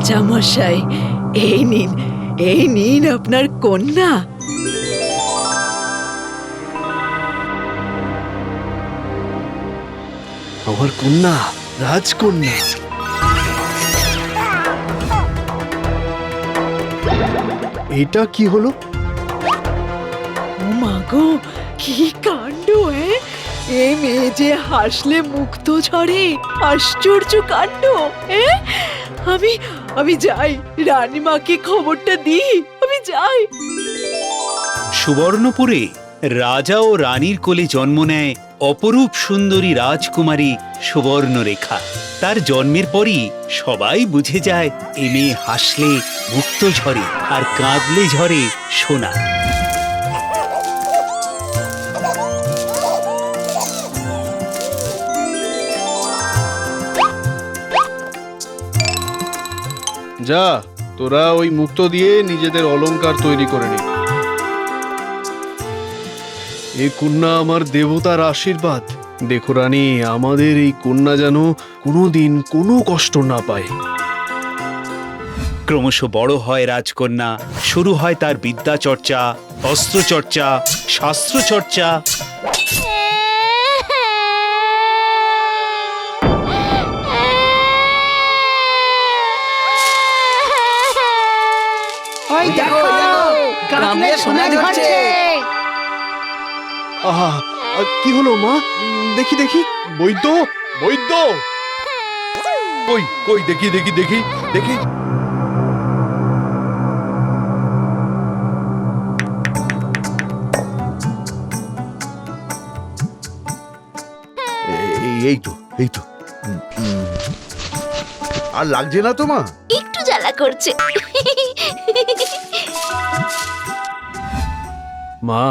রাজা মশাই, এই নিন আপনার কন্যা। আমার কন্যা, রাজকন্যা। এটা কি হলো? ও মা গো, কি কাণ্ড! এ মেয়ে যে হাসলে মুক্ত ঝরে, আশ্চর্য কাণ্ড! আমি যাই, রানীমাকে খবরটা দিই, আমি যাই। সুবর্ণপুরে রাজা ও রানীর কোলে জন্ম নেয় অপরূপ সুন্দরী রাজকুমারী সুবর্ণরেখা। তার জন্মের পরই সবাই বুঝে যায় এ মেয়ে হাসলে মুক্ত ঝরে আর কাঁদলে ঝরে সোনা। যা, তোরা ওই মুক্ত দিয়ে নিজেদের অলংকার তৈরি করে নে। এই কন্যা আমার দেবতার আশীর্বাদ। দেখো রানী, আমাদের এই কন্যা যেন কোনোদিন কোনো কষ্ট না পায়। ক্রমশ বড় হয় রাজকন্যা, শুরু হয় তার বিদ্যা চর্চা, অস্ত্র চর্চা, শাস্ত্র চর্চা। আহা, কি হলো মা? দেখি দেখি। বৈদ্য, বৈদ্য! কই কই দেখি দেখি দেখি দেখি। এই তো এই তো। আর লাগছে না তো মা? একটু জ্বালা করছে। মা,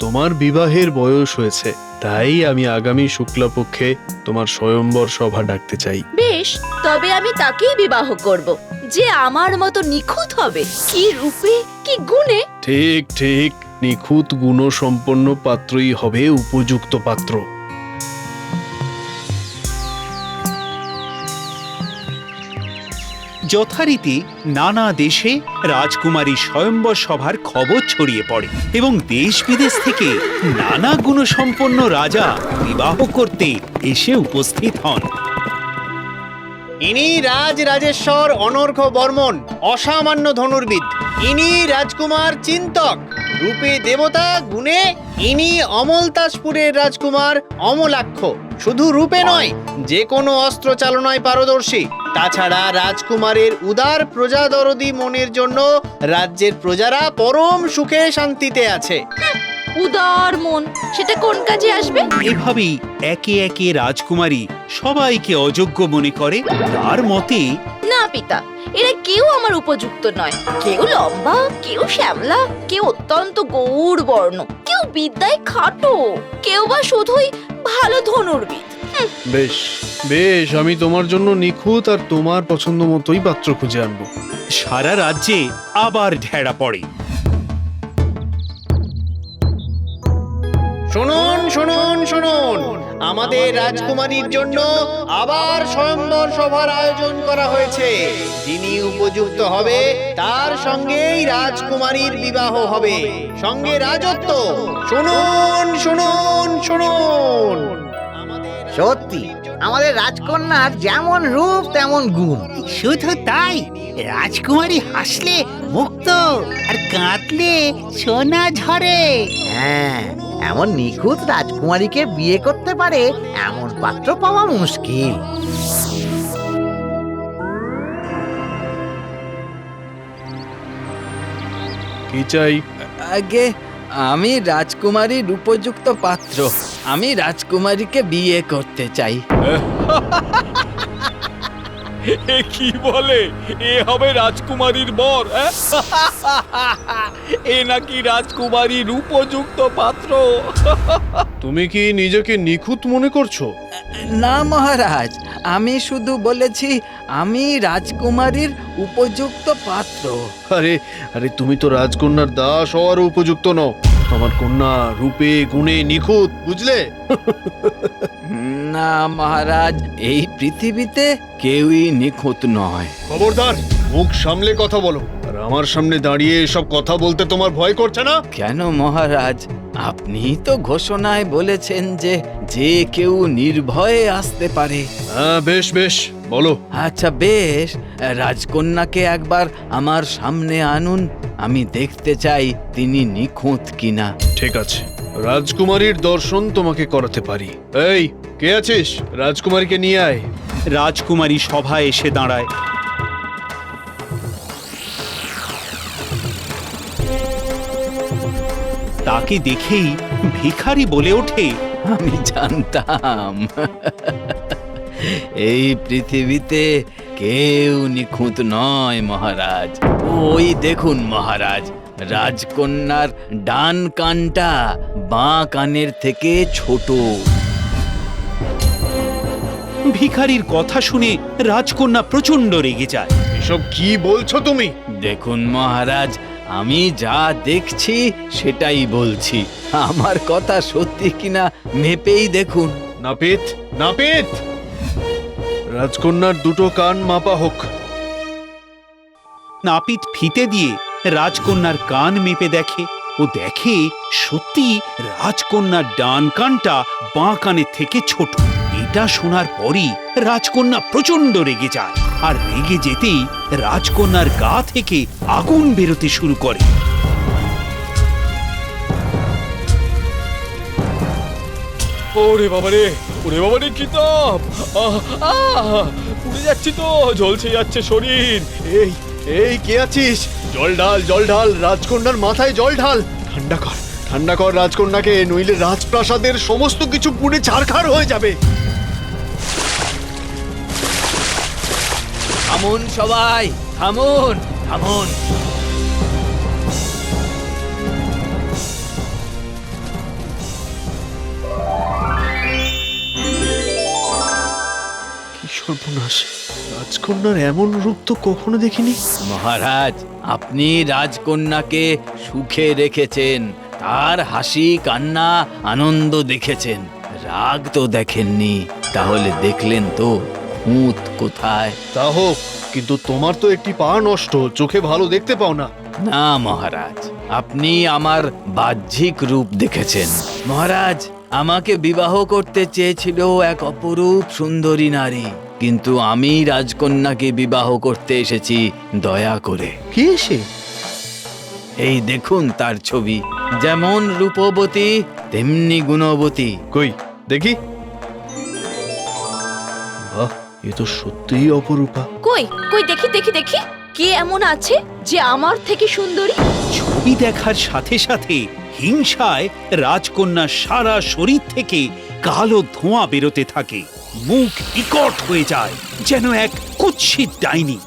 তোমার বিবাহের বয়স হয়েছে, তাই আমি আগামী শুক্লাপক্ষে তোমার স্বয়ম্বর সভা ডাকতে চাই। বেশ, তবে আমি তাকেই বিবাহ করব, যে আমার মতো নিখুঁত হবে, কি রূপে কি গুণে। ঠিক ঠিক, নিখুঁত গুণসম্পন্ন পাত্রই হবে উপযুক্ত পাত্র। যথারীতি নানা দেশে রাজকুমারী স্বয়ম্বর সভার খবর ছড়িয়ে পড়ে এবং দেশ বিদেশ থেকে নানা গুণসম্পন্ন রাজা বিবাহ করতে এসে উপস্থিত হন। ইনি রাজরাজেশ্বর অনর্ঘ বর্মন, অসামান্য ধনুর্বিদ। ইনি রাজকুমার চিন্তক, রূপে দেবতা, গুণে ইনি অমলতাসপুরের রাজকুমার অমলাক্ষ। শুধু রূপে নয়, যে কোনো অস্ত্র চালনায় পারদর্শী। তাছাড়া রাজকুমারের উদার প্রজাদরদি মনের জন্য রাজ্যের প্রজারা পরম সুখে শান্তিতে আছে। উদার মন, সেটা কোন কাজে আসবে? এভাবেই একে একে রাজকুমারী সবাইকে অযোগ্য মনে করে। তার মতে, না পিতা, এরা কেউ আমার উপযুক্ত নয়। কেউ লম্বা, কেউ শ্যামলা, কেউ অত্যন্ত গৌর বর্ণ, কেউ বিদ্যায় খাটো, কেউ বা শুধুই ভালো ধনুর্বিদ। বেশ বেশ, আমি তোমার জন্য নিখুঁত আর তোমার পছন্দ মতোই পাত্র খুঁজে আনবো। সারা রাজ্যে আবার ঢেড়া পড়ে। শুনুন শুনুন শুনুন, আমাদের রাজকুমারীর জন্য আবার স্বয়ম্বর সভার আয়োজন করা হয়েছে। যিনি উপযুক্ত হবে তার সঙ্গেই রাজকুমারীর বিবাহ হবে, সঙ্গে রাজত্ব। শুনুন শুনুন শুনুন। সত্যি আমাদের রাজকন্যার যেমন রূপ তেমন গুণ। শুধু তাই, রাজকুমারী হাসলে মুক্ত আর কাঁদলে সোনা ঝরে। হ্যাঁ, এমন নিখুঁত রাজকুমারীকে বিয়ে করতে পারে এমন পাত্র পাওয়া মুশকিল। কি চাই? আগে আমি রাজকুমারীর উপযুক্ত পাত্র। আমি রাজকুমারীকে বিয়ে করতে চাই। এ কি বলে? এ হবে রাজকুমারীর বর? এ নাকি রাজকুমারীর উপযুক্ত পাত্র? তুমি কি নিজেকে নিখুঁত মনে করছো? না মহারাজ, আমি শুধু বলেছি আমি রাজকুমারীর উপযুক্ত পাত্র। আরে আরে, তুমি তো রাজকন্যার দাস হওয়ার উপযুক্ত নও। আমার কন্যা রূপে গুণে নিখুঁত, বুঝলে? না মহারাজ, এই পৃথিবীতে কেউই নিখুঁত নয়। খবরদার, মুখ সামলে কথা বলো। আর আমার সামনে দাঁড়িয়ে এসব কথা বলতে তোমার ভয় করছে না? কেন মহারাজ, আপনি তো ঘোষণায় বলেছেন যে যে কেউ নির্ভয়ে আসতে পারে। হ্যাঁ, বেশ বেশ, বলো। আচ্ছা বেশ, রাজকন্যাকে একবার আমার সামনে আনুন, আমি দেখতে চাই তিনি নিখুঁত কিনা। ঠিক আছে, রাজকুমারীর দর্শন তোমাকে করাতে পারি। এই, কে আছিস? রাজকুমারীকে নিয়ে আয়। রাজকুমারী সভায় এসে দাঁড়ায়। তাকে দেখেই ভিখারি বলে ওঠে, আমি জানতাম এই পৃথিবীতে কেউ নিখুঁত নয় মহারাজ। ওই দেখুন মহারাজ, রাজকন্যার ডান কানটা বাঁ কানের থেকে ছোট। ভিখারির কথা শুনে রাজকন্যা প্রচন্ড রেগে যায়। এসব কি বলছো তুমি? দেখুন মহারাজ, আমি যা দেখছি সেটাই বলছি। আমার কথা সত্যি কিনা মেপেই দেখুন। নাপিত, নাপিত, রাজকন্যার দুটো কান মাপা হোক। নাপিত ফিতে দিয়ে রাজকন্যার কান মেপে দেখে ও দেখে সত্যি রাজকন্যার ডান কানটা বাঁ কানের থেকে ছোট। এটা শোনার পরই রাজকন্যা প্রচন্ড রেগে যায়, আর রেগে যেতেই রাজকন্যার গা থেকে আগুন বেরোতে শুরু করে। ওরে বাবারে, ওরে বাবারে, কি তাপ! পুড়ে যাচ্ছি তো, ঝলসে যাচ্ছে শরীর। এই এই, কে আছিস? জল ঢাল, জল ঢাল, রাজকন্যার মাথায় জল ঢাল। ঠান্ডা কর, ঠান্ডা কর রাজকন্যাকে, নইলে রাজপ্রাসাদের সমস্ত কিছু পুড়ে ছারখার হয়ে যাবে। থামুন সবাই, থামুন, থামুন। কি সর্বনাশ! রাজকন্যার এমন রূপ তো কখনো দেখিনি। মহারাজ, আপনি রাজকন্যাকে সুখে রেখেছেন, তার হাসি কান্না আনন্দ দেখেছেন, রাগ তো দেখেননি। তাহলে দেখলেন তো খুঁত কোথায়? তা হোক, কিন্তু তোমার তো একটি পা নষ্ট, চোখে ভালো দেখতে পাও না। না মহারাজ, আপনি আমার বাহ্যিক রূপ দেখেছেন। মহারাজ, আমাকে বিবাহ করতে চেয়েছিল এক অপরূপ সুন্দরী নারী, কিন্তু আমি রাজকন্যাকে বিবাহ করতে এসেছি দয়া করে। কে সে? এই দেখুন তার ছবি, যেমন রূপবতী তেমনি গুণবতী। কই দেখি। বাহ, এ তো সত্যিই অপরূপা। কই কই দেখি দেখি দেখি, কে এমন আছে যে আমার থেকে সুন্দরী? ছবি দেখার সাথে সাথে হিংসায় রাজকন্যার সারা শরীর থেকে কালো ধোঁয়া বেরোতে থাকে, মুখ বিকট হয়ে যায় যেন এক কুৎসিত ডাইনি।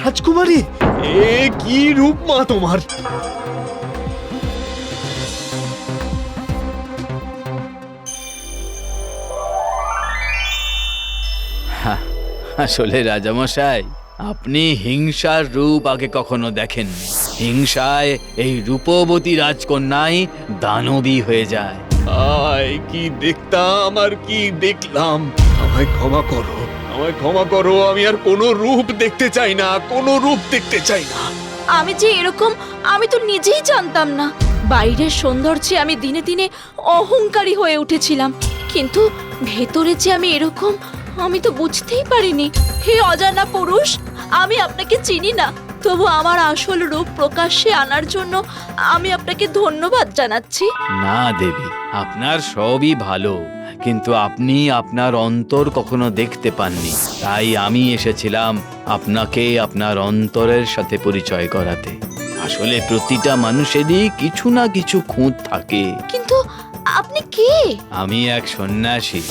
রাজকুমারী, এ কি রূপ মা তোমার! আসলে রাজামশাই, আপনি হিংসার রূপ আগে কখনো দেখেননি। হিংসায় এই রূপবতী রাজকন্যাই দানবী হয়ে যায়। আয়, কি দেখতাম আর কি দেখলাম! আমায় ক্ষমা করো, আমায় ক্ষমা করো, আমি আর কোনো রূপ দেখতে চাই না, কোনো রূপ দেখতে চাই না। আমি যে এরকম আমি তো নিজেই জানতাম না। বাইরের সৌন্দর্যে আমি দিনে দিনে অহংকারী হয়ে উঠেছিলাম, কিন্তু ভেতরে যে আমি এরকম আমি তো বুঝতেই পারিনি। হে অজানা পুরুষ, আমি আপনাকে চিনি না, তবু আমার আসল রূপ প্রকাশ্যে আনার জন্য আমি আপনাকে ধন্যবাদ জানাচ্ছি। না দেবী, আপনার সবই ভালো, কিন্তু আপনি আপনার অন্তর কখনো দেখতে পাননি। তাই আমি এসেছিলাম আপনাকে আপনার অন্তরের সাথে পরিচয় করাতে। আসলে প্রতিটা মানুষেরই কিছু না কিছু খুঁত থাকে। কিন্তু আপনি কে? আমি এক সন্ন্যাসী।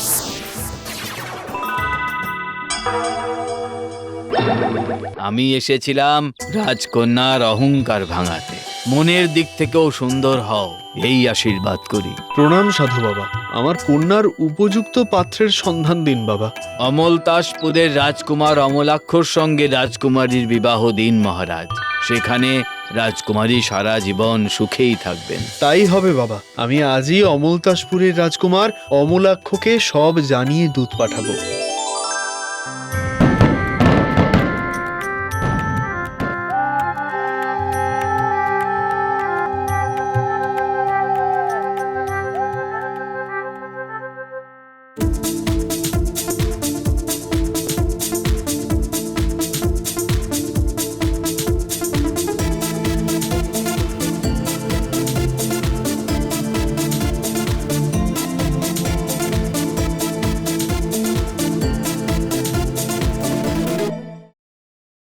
আমি এসেছিলাম রাজকন্যার অহংকার ভাঙাতে। মনের দিক থেকেও সুন্দর হও, এই আশীর্বাদ করি। প্রণাম সাধু বাবা, আমার কন্যার উপযুক্ত পাত্রের সন্ধান দিন বাবা। অমলতাসপুরের রাজকুমার অমলাক্ষর সঙ্গে রাজকুমারীর বিবাহ দিন মহারাজ। সেখানে রাজকুমারী সারা জীবন সুখেই থাকবেন। তাই হবে বাবা, আমি আজই অমলতাসপুরের রাজকুমার অমলাক্ষকে সব জানিয়ে দূত পাঠাবো।